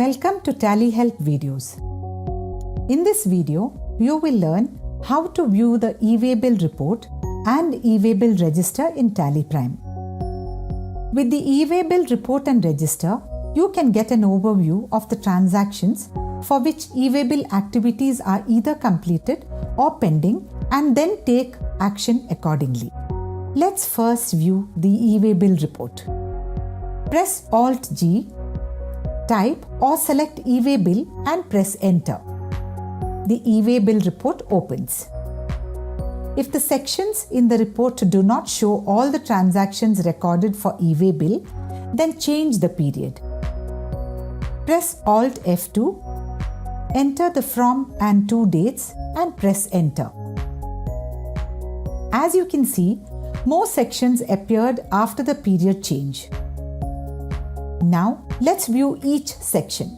Welcome to Tally Help videos. In this video, you will learn how to view the e-way bill report and e-way bill register in Tally Prime. With the e-way bill report and register, you can get an overview of the transactions for which e-way bill activities are either completed or pending and then take action accordingly. Let's first view the e-way bill report. Press Alt-G, type or select e-way bill and press enter. The e-way bill report opens. If the sections in the report do not show all the transactions recorded for e-way bill, then change the period. Press Alt F2, enter the from and to dates and press enter. As you can see, more sections appeared after the period change. Now, let's view each section.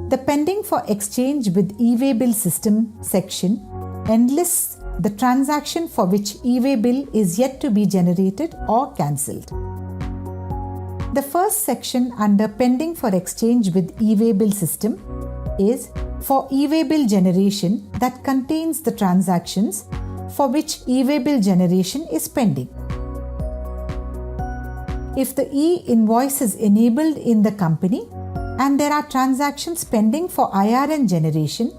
The Pending for Exchange with e-way bill system section enlists the transaction for which e-way bill is yet to be generated or cancelled. The first section under Pending for Exchange with e-way bill system is for e-way bill generation that contains the transactions for which e-way bill generation is pending. If the e-invoice is enabled in the company and there are transactions pending for IRN generation,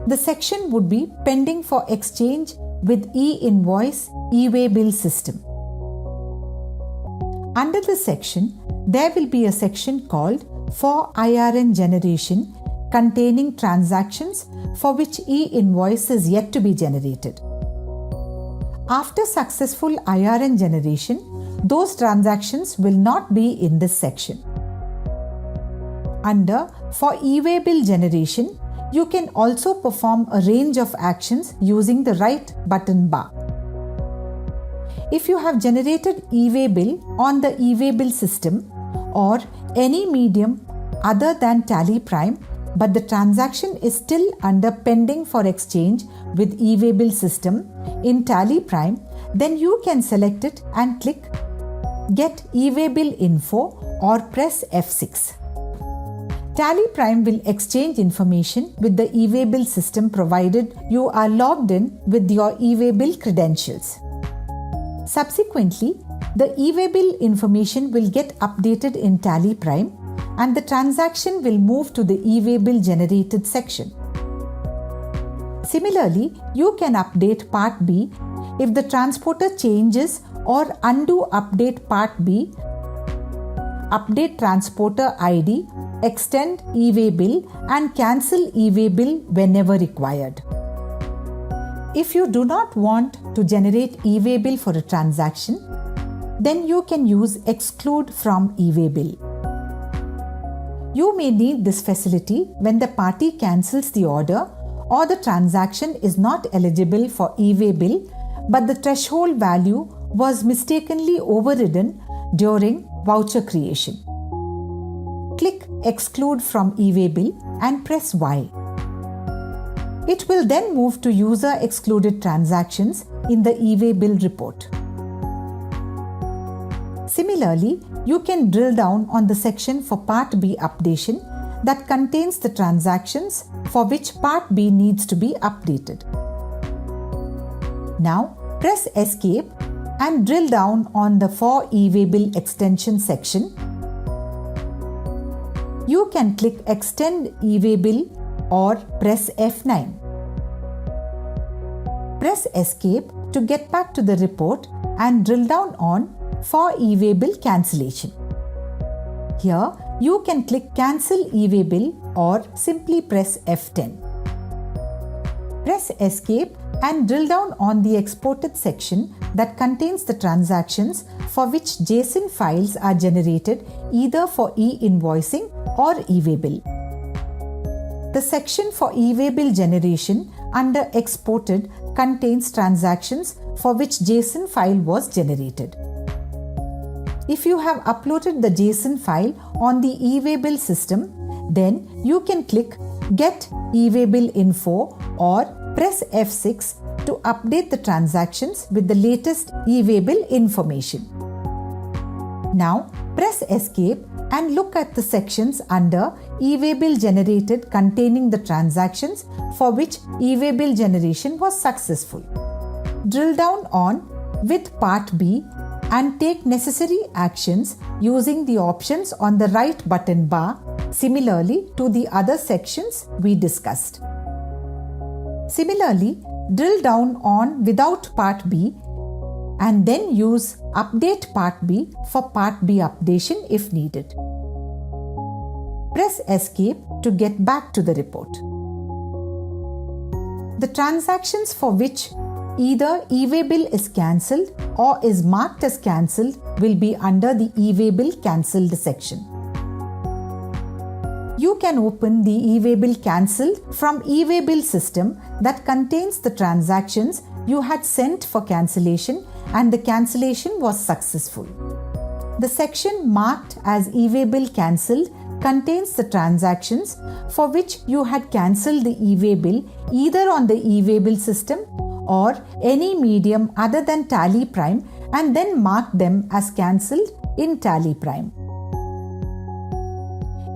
the section would be Pending for Exchange with e-invoice e-way bill system. Under the section, there will be a section called For IRN Generation containing transactions for which e-invoice is yet to be generated. After successful IRN generation, those transactions will not be in this section. Under For e-way bill generation, you can also perform a range of actions using the right button bar. If you have generated e-way bill on the e-way bill system or any medium other than Tally Prime, but the transaction is still under Pending for Exchange with e-way bill system in Tally Prime, then you can select it and click Get e-way bill info or press F6. Tally Prime will exchange information with the e-way bill system provided you are logged in with your e-way bill credentials. Subsequently, the e-way bill information will get updated in Tally Prime and the transaction will move to the e-way bill generated section. Similarly, you can update Part B if the transporter changes or undo update Part B, update transporter ID, extend e-way bill and cancel e-way bill whenever required. If you do not want to generate e-way bill for a transaction, then you can use Exclude from e-way bill. You may need this facility when the party cancels the order or the transaction is not eligible for e-way bill, but the threshold value was mistakenly overridden during voucher creation. Click Exclude from e-way bill and press Y. It will then move to User Excluded Transactions in the e-way bill report. Similarly, you can drill down on the section for Part B updation that contains the transactions for which Part B needs to be updated. Now, press Escape and drill down on the For e-way bill extension section. You can click Extend e-way bill or press F9. Press Escape to get back to the report and drill down on For e-way bill cancellation. Here, you can click Cancel e-way bill or simply press F10. Press Escape and drill down on the Exported section that contains the transactions for which JSON files are generated either for e-invoicing or e-way bill. The section for e-way bill generation under Exported contains transactions for which JSON file was generated. If you have uploaded the JSON file on the e-way bill system, then you can click Get e-way bill info or press F6 to update the transactions with the latest e-way bill information. Now press Escape and look at the sections under e-way bill generated containing the transactions for which e-way bill generation was successful. Drill down on with Part B and take necessary actions using the options on the right button bar, similarly to the other sections we discussed. Similarly, drill down on without Part B and then use Update Part B for Part B updation if needed. Press Escape to get back to the report. The transactions for which either e-way bill is cancelled or is marked as cancelled will be under the e-way bill cancelled section. You can open the e-way bill cancelled from e-way bill system that contains the transactions you had sent for cancellation and the cancellation was successful. The section marked as e-way bill cancelled contains the transactions for which you had cancelled the e-way bill either on the e-way bill system or any medium other than Tally Prime and then mark them as cancelled in Tally Prime.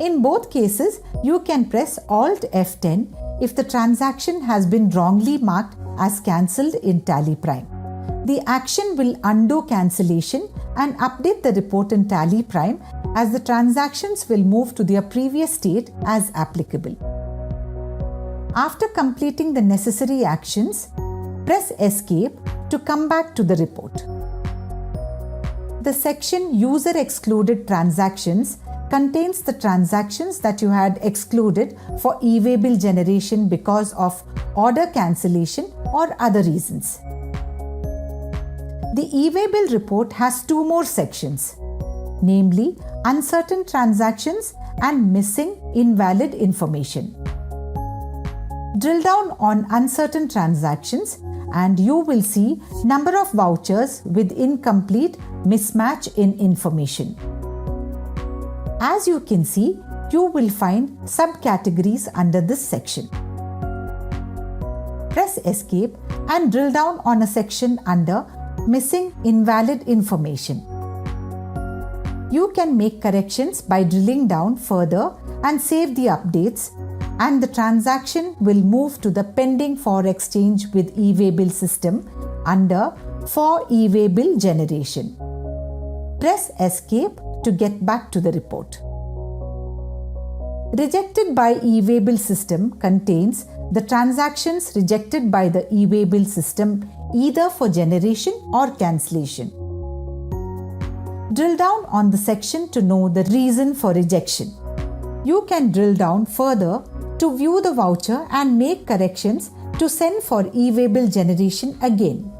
In both cases, you can press Alt F10 if the transaction has been wrongly marked as cancelled in Tally Prime. The action will undo cancellation and update the report in Tally Prime as the transactions will move to their previous state as applicable. After completing the necessary actions, press Escape to come back to the report. The section User Excluded Transactions contains the transactions that you had excluded for e-way bill generation because of order cancellation or other reasons. The e-way bill report has two more sections, namely Uncertain Transactions and Missing Invalid Information. Drill down on Uncertain Transactions and you will see number of vouchers with incomplete mismatch in information. As you can see, you will find subcategories under this section. Press Escape and drill down on a section under Missing Invalid Information. You can make corrections by drilling down further and save the updates, and the transaction will move to the Pending for Exchange with e-way bill system under For e-way bill generation. Press Escape to get back to the report. Rejected by e-way bill system contains the transactions rejected by the e-way bill system either for generation or cancellation. Drill down on the section to know the reason for rejection. You can drill down further to view the voucher and make corrections to send for e-way bill generation again.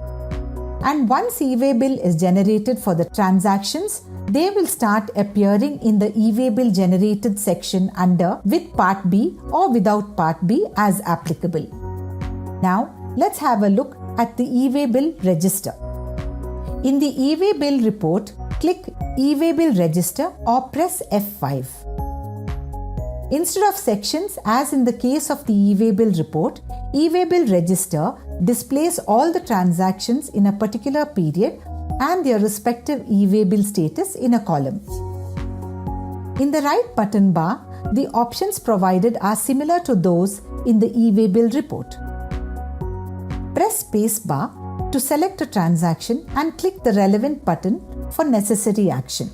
And once e-way bill is generated for the transactions, they will start appearing in the e-way bill generated section under with Part B or without Part B as applicable. Now, let's have a look at the e-way bill register. In the e-way bill report, click e-way bill register or press F5. Instead of sections, as in the case of the e-way bill report, e-way bill register displays all the transactions in a particular period and their respective e-way bill status in a column. In the right button bar, the options provided are similar to those in the e-way bill report. Press space bar to select a transaction and click the relevant button for necessary action.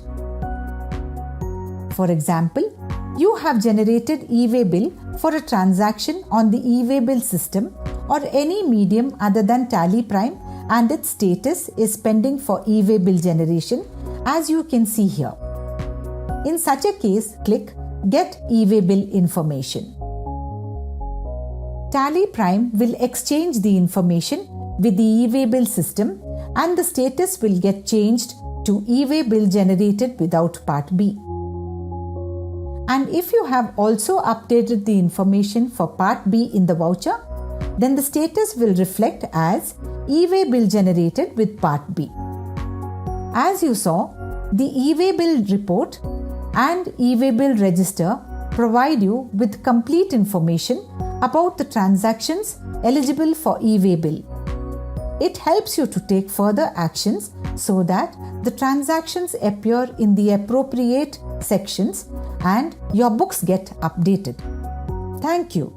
For example, you have generated e-way bill for a transaction on the e-way bill system or any medium other than Tally Prime and its status is pending for e-way bill generation, as you can see here. In such a case, click Get e-way bill information. Tally Prime will exchange the information with the e-way bill system and the status will get changed to e-way bill generated without Part B. And if you have also updated the information for Part B in the voucher, then the status will reflect as e-way bill generated with Part B. As you saw, the e-way bill report and e-way bill register provide you with complete information about the transactions eligible for e-way bill. It helps you to take further actions so that the transactions appear in the appropriate sections, and your books get updated. Thank you.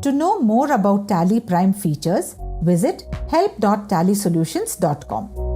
To know more about Tally Prime features, visit help.tallysolutions.com.